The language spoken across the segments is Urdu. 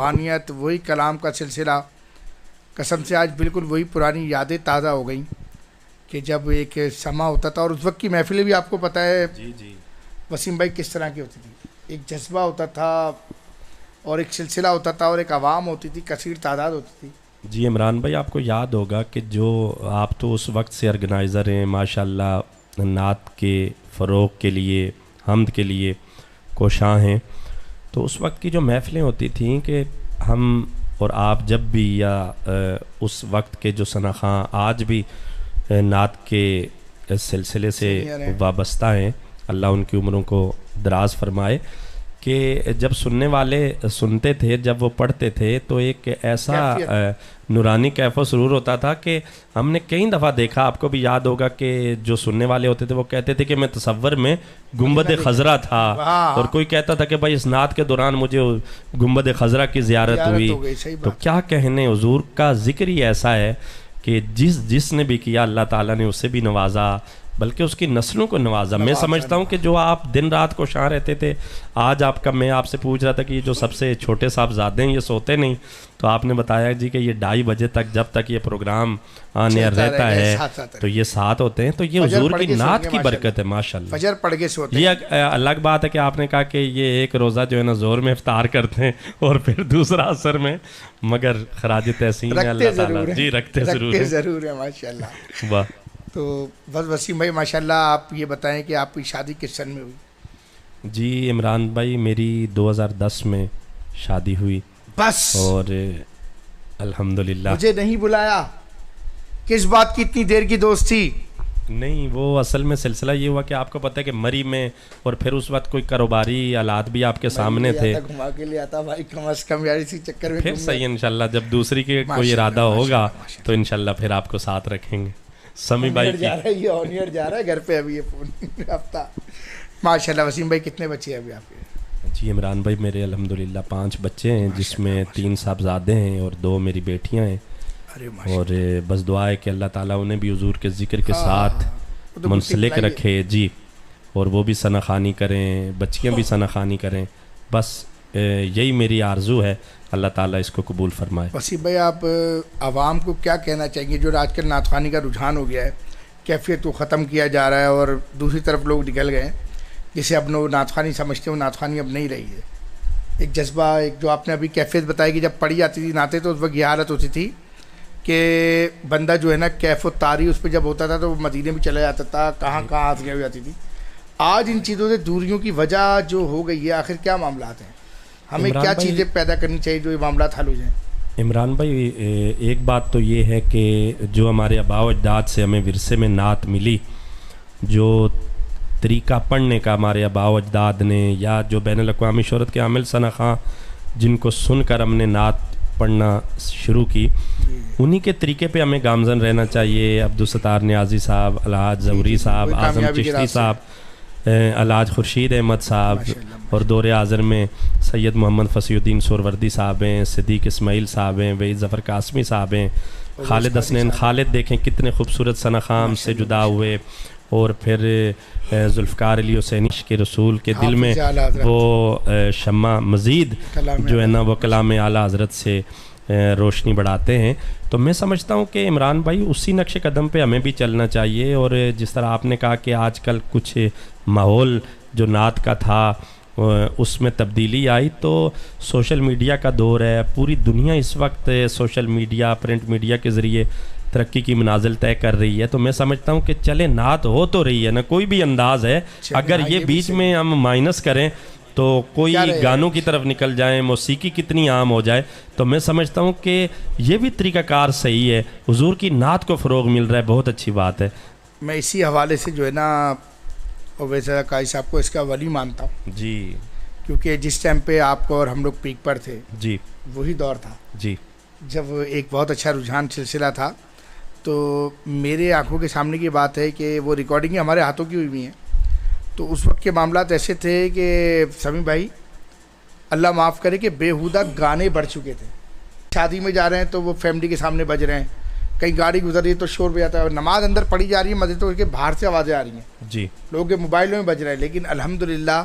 روحانیت وہی کلام کا سلسلہ، قسم سے آج بالکل وہی پرانی یادیں تازہ ہو گئیں کہ جب ایک سما ہوتا تھا، اور اس وقت کی محفلیں بھی آپ کو پتہ ہے جی وسیم بھائی کس طرح کی ہوتی تھی. ایک جذبہ ہوتا تھا اور ایک سلسلہ ہوتا تھا اور ایک عوام ہوتی تھی، کثیر تعداد ہوتی تھی. جی عمران بھائی، آپ کو یاد ہوگا کہ جو آپ تو اس وقت سے آرگنائزر ہیں ماشاءاللہ، نعت کے فروغ کے لیے، حمد کے لیے کوشاں ہیں. تو اس وقت کی جو محفلیں ہوتی تھیں کہ ہم اور آپ جب بھی یا اس وقت کے جو ثناخواں آج بھی نعت کے سلسلے سے وابستہ ہیں، اللہ ان کی عمروں کو دراز فرمائے، کہ جب سننے والے سنتے تھے، جب وہ پڑھتے تھے تو ایک ایسا نورانی کیف و سرور ہوتا تھا کہ ہم نے کئی دفعہ دیکھا، آپ کو بھی یاد ہوگا کہ جو سننے والے ہوتے تھے وہ کہتے تھے کہ میں تصور میں گنبد خضرا تھا، اور کوئی کہتا تھا کہ بھائی اس نعت کے دوران مجھے گنبد خضرا کی زیارت ہوئی. تو کیا کہنے، حضور کا ذکر ہی ایسا ہے کہ جس نے بھی کیا اللہ تعالیٰ نے اسے بھی نوازا، بلکہ اس کی نسلوں کو نوازا. میں سمجھتا ہوں کہ جو آپ دن رات کوشاں رہتے تھے، آج میں آپ سے پوچھ رہا تھا کہ یہ جو سب سے چھوٹے صاحبزادے ہیں یہ سوتے نہیں، تو آپ نے بتایا جی کہ یہ 2:30 بجے تک جب تک یہ پروگرام آنے رہتا ہے تو یہ ساتھ ہوتے ہیں. تو یہ حضور کی نعت کی برکت ہے ماشاءاللہ. فجر پڑھ کے سوتے ہیں. یہ الگ بات ہے کہ آپ نے کہا کہ یہ ایک روزہ جو ہے نا زور میں افطار کرتے ہیں اور پھر دوسرا عصر میں، مگر خراج تحسین ہے اللہ تعالیٰ. جی رکھتے ضرور ہیں ماشاءاللہ. واہ. تو بس وسیم بھائی ماشاءاللہ آپ یہ بتائیں کہ آپ کی شادی کس سن میں ہوئی؟ جی عمران بھائی، میری 2010 میں شادی ہوئی بس، اور الحمدللہ. مجھے نہیں بلایا، کس بات کی اتنی دیر کی دوستی؟ نہیں، وہ اصل میں سلسلہ یہ ہوا کہ آپ کو پتہ ہے کہ مری میں، اور پھر اس وقت کوئی کاروباری حالات بھی آپ کے سامنے تھے. گھما کے لے آتا بھائی کم از کم یار، اسی چکر میں پھر صحیح انشاءاللہ جب دوسری کے کوئی ارادہ ہوگا تو انشاءاللہ پھر آپ کو ساتھ رکھیں گے. سمی بھائی جا رہا ہے گھر پہ ابھی یہ فون ہفتہ. ماشاءاللہ. وسیم بھائی کتنے بچے ہیں ابھی آپ کے؟ جی عمران بھائی، میرے الحمدللہ 5 بچے ہیں، جس میں 3 صاحبزادے ہیں اور 2 میری بیٹیاں ہیں. اور بس دعا ہے کہ اللہ تعالیٰ انہیں بھی حضور کے ذکر کے ساتھ منسلک رکھے. جی، اور وہ بھی ثنا خوانی کریں، بچیاں بھی ثنا خوانی کریں. بس یہی میری آرزو ہے، اللہ تعالیٰ اس کو قبول فرمائے. وسیم بھائی آپ عوام کو کیا کہنا چاہیں گے جو آج کل نعت خوانی کا رجحان ہو گیا ہے، کیفیت کو ختم کیا جا رہا ہے اور دوسری طرف لوگ نکل گئے ہیں جسے اب وہ نعت خوانی سمجھتے ہیں، وہ نعت خوانی اب نہیں رہی ہے. ایک جذبہ، ایک جو آپ نے ابھی کیفیت بتائی کہ جب پڑھی جاتی تھی نعتیں تو اس وقت یہ حالت ہوتی تھی کہ بندہ جو ہے نا کیف و طاری اس پہ جب ہوتا تھا تو وہ مدینے میں چلا جاتا تھا، کہاں ہاتھ گئے ہو جاتی تھی. آج ان چیزوں سے دوریوں کی وجہ جو ہو گئی ہے، آخر کیا معاملات ہیں؟ ہمیں کیا چیزیں پیدا کرنی چاہیے جو یہ معاملات حل ہو جائیں؟ عمران بھائی، ایک بات تو یہ ہے کہ جو ہمارے آباء و اجداد سے ہمیں ورثے میں نعت ملی، جو طریقہ پڑھنے کا ہمارے آباء و اجداد نے، یا جو بین الاقوامی شہرت کے عامل ثنا خواں جن کو سن کر ہم نے نعت پڑھنا شروع کی، انہی کے طریقے پہ ہمیں گامزن رہنا چاہیے. عبدالستار نیازی صاحب، الحاج ظہوری صاحب، اعظم چشتی صاحب، الحاج خورشید احمد صاحب، اور دور حاضر میں سید محمد فصیح الدین سہروردی صاحب ہیں، صدیق اسماعیل صاحب ہیں، وحید ظفر قاسمی صاحب ہیں، خالد حسنین خالد دیکھیں کتنے خوبصورت ثنا خواں سے جدا ہوئے. اور پھر ذوالفقار علی حسینی عشق رسول کے دل میں وہ شمع مزید جو ہے نا وہ کلام اعلیٰ حضرت سے روشنی بڑھاتے ہیں. تو میں سمجھتا ہوں کہ عمران بھائی اسی نقش قدم پہ ہمیں بھی چلنا چاہیے. اور جس طرح آپ نے کہا کہ آج کل کچھ ماحول جو نعت کا تھا اس میں تبدیلی آئی، تو سوشل میڈیا کا دور ہے، پوری دنیا اس وقت سوشل میڈیا، پرنٹ میڈیا کے ذریعے ترقی کی منازل طے کر رہی ہے. تو میں سمجھتا ہوں کہ چلے نعت ہو تو رہی ہے نا، کوئی بھی انداز ہے، اگر یہ بیچ میں ہم مائنس کریں تو کوئی گانوں کی طرف نکل جائیں، موسیقی کتنی عام ہو جائے، تو میں سمجھتا ہوں کہ یہ بھی طریقہ کار صحیح ہے. حضور کی نعت کو فروغ مل رہا ہے، بہت اچھی بات ہے. میں اسی حوالے سے جو ہے نا ویسے قاضی صاحب کو اس کا ولی مانتا ہوں. جی، کیونکہ جس ٹائم پہ آپ کو اور ہم لوگ پیک پر تھے، جی وہی دور تھا جی، جب ایک بہت اچھا رجحان سلسلہ تھا. تو میرے آنکھوں کے سامنے کی بات ہے کہ وہ ریکارڈنگیں ہمارے ہاتھوں کی ہوئی ہیں. تو اس وقت کے معاملات ایسے تھے کہ سمی بھائی اللہ معاف کرے کہ بیہودہ گانے بڑھ چکے تھے. شادی میں جا رہے ہیں تو وہ فیملی کے سامنے بج رہے ہیں، کہیں گاڑی گزر رہی ہے تو شور بجاتا ہے، اور نماز اندر پڑھی جا رہی ہے مسجد تو کے باہر سے آوازیں آ رہی ہیں، جی لوگوں کے موبائلوں میں بج رہے ہیں. لیکن الحمدللہ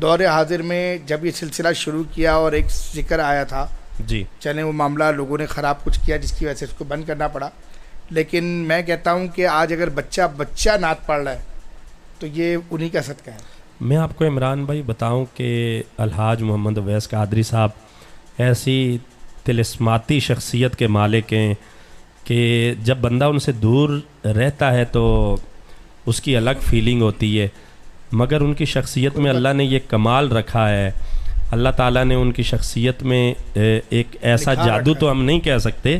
دور حاضر میں جب یہ سلسلہ شروع کیا اور ایک ذکر آیا تھا جی چلیں وہ معاملہ لوگوں نے خراب کچھ کیا جس کی وجہ سے اس کو بند کرنا پڑا، لیکن میں کہتا ہوں کہ آج اگر بچہ نعت پڑھ رہا ہے تو یہ انہی کا صدقہ ہے۔ میں آپ کو عمران بھائی بتاؤں کہ الحاج محمد اویس قادری صاحب ایسی طلسماتی شخصیت کے مالک ہیں کہ جب بندہ ان سے دور رہتا ہے تو اس کی الگ فیلنگ ہوتی ہے، مگر ان کی شخصیت میں اللہ نے یہ کمال رکھا ہے، اللہ تعالیٰ نے ان کی شخصیت میں ایک ایسا جادو تو ہم نہیں کہہ سکتے،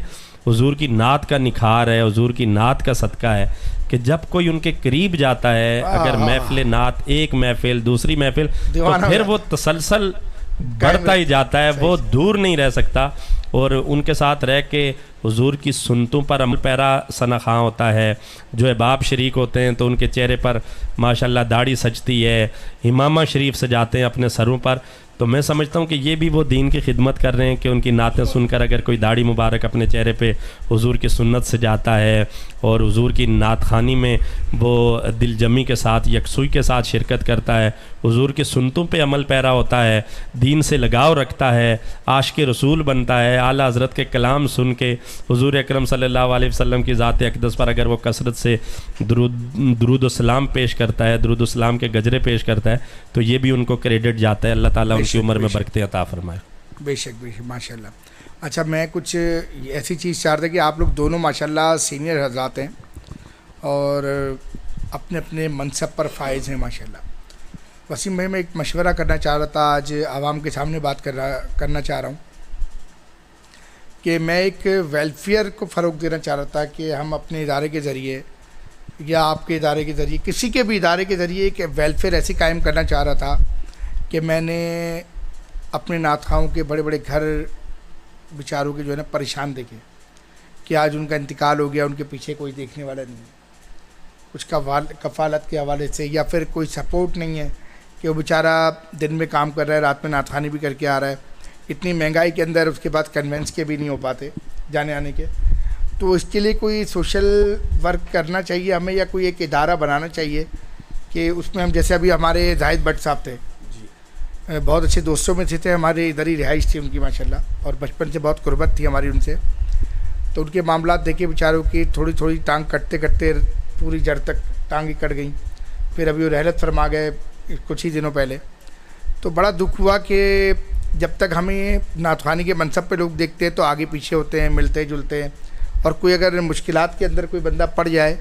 حضور کی نعت کا نکھار ہے، حضور کی نعت کا صدقہ ہے کہ جب کوئی ان کے قریب جاتا ہے اگر محفل نعت ایک محفل دوسری محفل تو پھر وہ تسلسل بڑھتا ہی جاتا ہے، وہ دور نہیں رہ سکتا، اور ان کے ساتھ رہ کے حضور کی سنتوں پر عمل پیرا ثنا خواں ہوتا ہے۔ جو احباب شریک ہوتے ہیں تو ان کے چہرے پر ماشاءاللہ داڑھی سجتی ہے، امامہ شریف سجاتے ہیں اپنے سروں پر، تو میں سمجھتا ہوں کہ یہ بھی وہ دین کی خدمت کر رہے ہیں کہ ان کی نعتیں سن کر اگر کوئی داڑھی مبارک اپنے چہرے پہ حضور کی سنت سے جاتا ہے اور حضور کی نعت خوانی میں وہ دل جمی کے ساتھ یکسوئی کے ساتھ شرکت کرتا ہے، حضور کی سنتوں پہ عمل پیرا ہوتا ہے، دین سے لگاؤ رکھتا ہے، عاشق رسول بنتا ہے، اعلیٰ حضرت کے کلام سن کے حضور اکرم صلی اللہ علیہ وسلم کی ذات اقدس پر اگر وہ کثرت سے درود و سلام پیش کرتا ہے، درود و سلام کے گجرے پیش کرتا ہے، تو یہ بھی ان کو کریڈٹ جاتا ہے۔ اللہ تعالیٰ ان کی عمر میں برکتیں عطا فرمائے۔ بے شک ماشاء اللہ۔ اچھا میں کچھ ایسی چیز چاہ رہا تھا کہ آپ لوگ دونوں ماشاء اللہ سینئر حضرات ہیں اور اپنے اپنے منصب پر فائز ہیں ماشاء اللہ۔ وسیم بھائی میں ایک مشورہ کرنا چاہ رہا تھا، آج عوام کے سامنے بات کرنا چاہ رہا ہوں کہ میں ایک ویلفیئر کو فروغ دینا چاہ رہا تھا کہ ہم اپنے ادارے کے ذریعے یا آپ کے ادارے کے ذریعے کسی کے بھی ادارے کے ذریعے ایک ویلفیئر ایسی قائم کرنا چاہ رہا تھا کہ میں نے اپنے نعت خواہوں کے بڑے بڑے گھر بیچاروں کے جو ہے نا پریشان دیکھے کہ آج ان کا انتقال ہو گیا، ان کے پیچھے کوئی دیکھنے والا نہیں ہے، کچھ کفالت کے حوالے سے یا پھر کوئی سپورٹ نہیں ہے کہ وہ بیچارہ دن میں کام کر رہا ہے، رات میں نعت خوانی بھی کر کے آ رہا ہے، اتنی مہنگائی کے اندر اس کے بعد کنوینس کے بھی نہیں ہو پاتے جانے آنے کے، تو اس کے لیے کوئی سوشل ورک کرنا چاہیے ہمیں یا کوئی ایک ادارہ بنانا چاہیے کہ اس میں ہم جیسے ابھی ہمارے زاہد بٹ صاحب تھے، بہت اچھے دوستوں میں سے تھے، ہمارے ادھر ہی رہائش تھی ان کی ماشاءاللہ، اور بچپن سے بہت قربت تھی ہماری ان سے، تو ان کے معاملات دیکھے بیچاروں کی تھوڑی تھوڑی ٹانگ کٹتے کٹتے پوری جڑ تک ٹانگیں کٹ گئیں، پھر ابھی وہ رحلت فرما گئے کچھ ہی دنوں پہلے، تو بڑا دکھ ہوا کہ جب تک ہمیں نعت خوانی کے منصب پہ لوگ دیکھتے ہیں تو آگے پیچھے ہوتے ہیں، ملتے جلتے ہیں، اور کوئی اگر مشکلات کے اندر کوئی بندہ پڑ جائے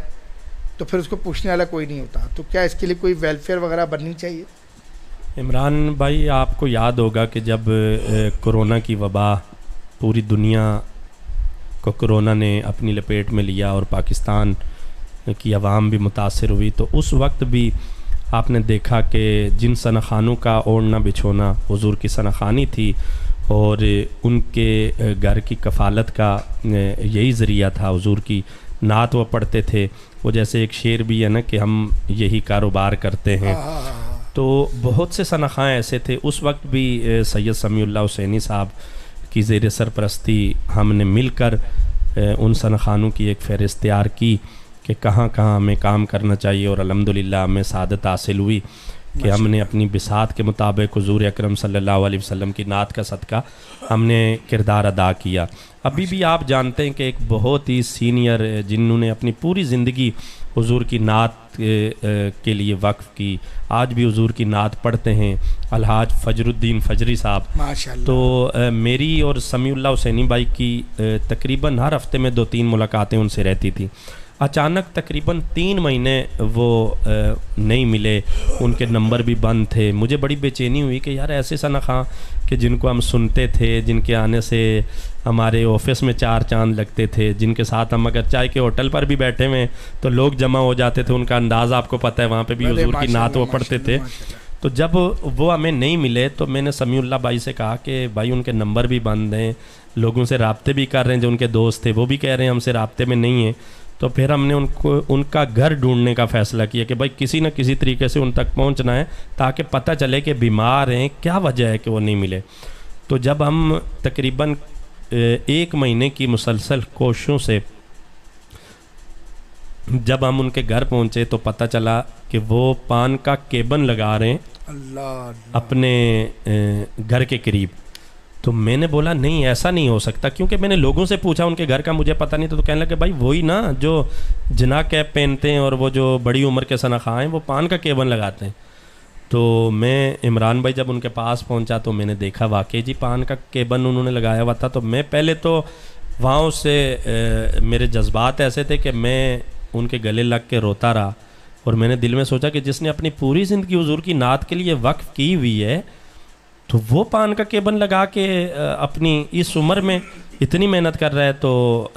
تو پھر اس کو پوچھنے والا کوئی نہیں ہوتا، تو کیا اس کے لیے کوئی ویلفیئر وغیرہ بننی چاہیے؟ عمران بھائی آپ کو یاد ہوگا کہ جب کرونا کی وبا پوری دنیا کو کرونا نے اپنی لپیٹ میں لیا اور پاکستان کی عوام بھی متاثر ہوئی، تو اس وقت بھی آپ نے دیکھا کہ جن ثناخانوں کا اوڑھنا بچھونا حضور کی ثناخانی تھی اور ان کے گھر کی کفالت کا یہی ذریعہ تھا، حضور کی نعت وہ پڑھتے تھے، وہ جیسے ایک شعر بھی ہے نا کہ ہم یہی کاروبار کرتے ہیں، تو بہت سے ثناخواں ایسے تھے۔ اس وقت بھی سید سمیع اللہ حسینی صاحب کی زیر سرپرستی ہم نے مل کر ان ثناخوانوں کی ایک فہرست تیار کی کہ کہاں کہاں ہمیں کام کرنا چاہیے، اور الحمدللہ ہمیں سعادت حاصل ہوئی کہ ہم نے اپنی بساط کے مطابق حضور اکرم صلی اللہ علیہ وسلم کی نعت کا صدقہ ہم نے کردار ادا کیا۔ ابھی بھی آپ جانتے ہیں کہ ایک بہت ہی سینئر جنہوں نے اپنی پوری زندگی حضور کی نعت کے لیے وقف کی، آج بھی حضور کی نعت پڑھتے ہیں، الحاج فجر الدین فجری صاحب ماشاءاللہ۔ تو میری اور سمیع اللہ حسینی بھائی کی تقریباً ہر ہفتے میں 2-3 ملاقاتیں ان سے رہتی تھیں۔ اچانک تقریباً 3 مہینے وہ نہیں ملے، ان کے نمبر بھی بند تھے۔ مجھے بڑی بے چینی ہوئی کہ یار ایسے ثناخواں کہ جن کو ہم سنتے تھے، جن کے آنے سے ہمارے آفس میں 4 چاند لگتے تھے، جن کے ساتھ ہم اگر چائے کے ہوٹل پر بھی بیٹھے ہوئے تو لوگ جمع ہو جاتے تھے، ان کا انداز آپ کو پتہ ہے، وہاں پہ بھی حضور کی نعت وہ پڑھتے تھے۔ تو جب وہ ہمیں نہیں ملے تو میں نے سمیع اللہ بھائی سے کہا کہ بھائی ان کے نمبر بھی بند ہیں، لوگوں سے رابطے بھی کر رہے ہیں، جو ان کے دوست تھے وہ بھی کہہ رہے ہیں ہم سے رابطے میں نہیں ہیں۔ تو پھر ہم نے ان کا گھر ڈھونڈنے کا فیصلہ کیا کہ بھائی کسی نہ کسی طریقے سے ان تک پہنچنا ہے تاکہ پتہ چلے کہ بیمار ہیں، کیا وجہ ہے کہ وہ نہیں ملے۔ تو جب ہم تقریباً 1 مہینے کی مسلسل کوششوں سے جب ہم ان کے گھر پہنچے تو پتہ چلا کہ وہ پان کا کیبن لگا رہے ہیں اپنے گھر کے قریب، تو میں نے بولا نہیں ایسا نہیں ہو سکتا، کیونکہ میں نے لوگوں سے پوچھا ان کے گھر کا مجھے پتہ نہیں تو کہنے لگے بھائی وہی نا جو جنا کیپ پہنتے ہیں اور وہ جو بڑی عمر کے سنخواہ ہیں وہ پان کا کیبن لگاتے ہیں. تو میں عمران بھائی جب ان کے پاس پہنچا تو میں نے دیکھا واقعی جی پان کا کیبن انہوں نے لگایا ہوا تھا. تو میں پہلے تو وہاں سے میرے جذبات ایسے تھے کہ میں ان کے گلے لگ کے روتا رہا، اور میں نے دل میں سوچا کہ جس نے اپنی پوری زندگی حضور کی نعت کے لیے وقف کی ہوئی ہے تو وہ پان کا کیبن لگا کے اپنی اس عمر میں اتنی محنت کر رہا ہے. تو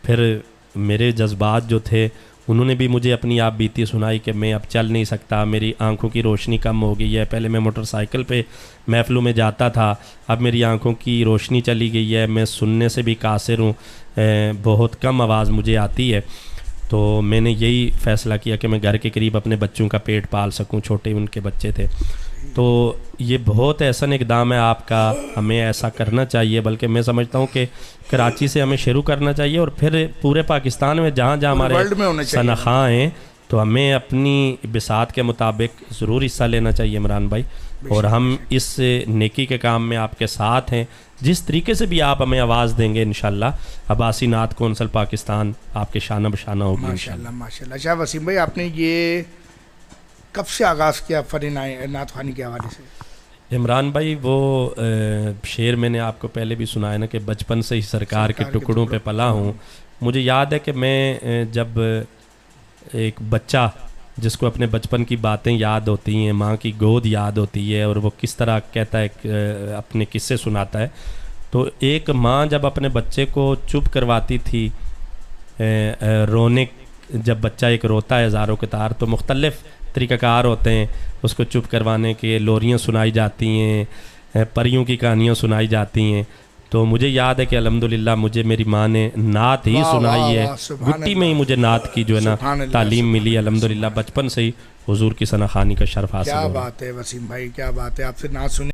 پھر میرے جذبات جو تھے انہوں نے بھی مجھے اپنی آپ بیتی سنائی کہ میں اب چل نہیں سکتا، میری آنکھوں کی روشنی کم ہو گئی ہے. پہلے میں موٹر سائیکل پہ محفلوں میں جاتا تھا، اب میری آنکھوں کی روشنی چلی گئی ہے، میں سننے سے بھی قاصر ہوں، بہت کم آواز مجھے آتی ہے. تو میں نے یہی فیصلہ کیا کہ میں گھر کے قریب اپنے بچوں کا پیٹ پال سکوں، چھوٹے ان کے بچے تھے. تو یہ بہت احسن اقدام ہے آپ کا، ہمیں ایسا کرنا چاہیے. بلکہ میں سمجھتا ہوں کہ کراچی سے ہمیں شروع کرنا چاہیے اور پھر پورے پاکستان میں جہاں جہاں ہمارے سنخواہ ہیں تو ہمیں اپنی بساط کے مطابق ضرور حصہ لینا چاہیے عمران بھائی. اور ہم اس نیکی کے کام میں آپ کے ساتھ ہیں. جس طریقے سے بھی آپ ہمیں آواز دیں گے انشاءاللہ عباسی نعت کونسل پاکستان آپ کے شانہ بشانہ ہوگی ماشاءاللہ ماشاءاللہ. شاہ وسیم بھائی آپ نے یہ کب سے آغاز کیا فن نعت خوانی کے حوالے سے؟ عمران بھائی وہ شعر میں نے آپ کو پہلے بھی سنایا نا کہ بچپن سے ہی سرکار کے ٹکڑوں پہ پلا ہوں. مجھے یاد ہے کہ میں جب ایک بچہ جس کو اپنے بچپن کی باتیں یاد ہوتی ہیں، ماں کی گود یاد ہوتی ہے اور وہ کس طرح کہتا ہے اپنے قصے سناتا ہے، تو ایک ماں جب اپنے بچے کو چپ کرواتی تھی رونے، جب بچہ ایک روتا ہے ہزاروں کے تار تو مختلف طریقہ کار ہوتے ہیں اس کو چپ کروانے کے. لوریاں سنائی جاتی ہیں، پریوں کی کہانیاں سنائی جاتی ہیں. تو مجھے یاد ہے کہ الحمدللہ مجھے میری ماں نے نعت ہی سنائی ہے، گٹی میں ہی مجھے نعت کی جو ہے نا تعلیم ملی الحمدللہ. بچپن سے ہی حضور کی ثنا خوانی کا شرف حاصل ہوا. کیا بات ہے وسیم بھائی، کیا بات ہے. آپ سے نعت سنی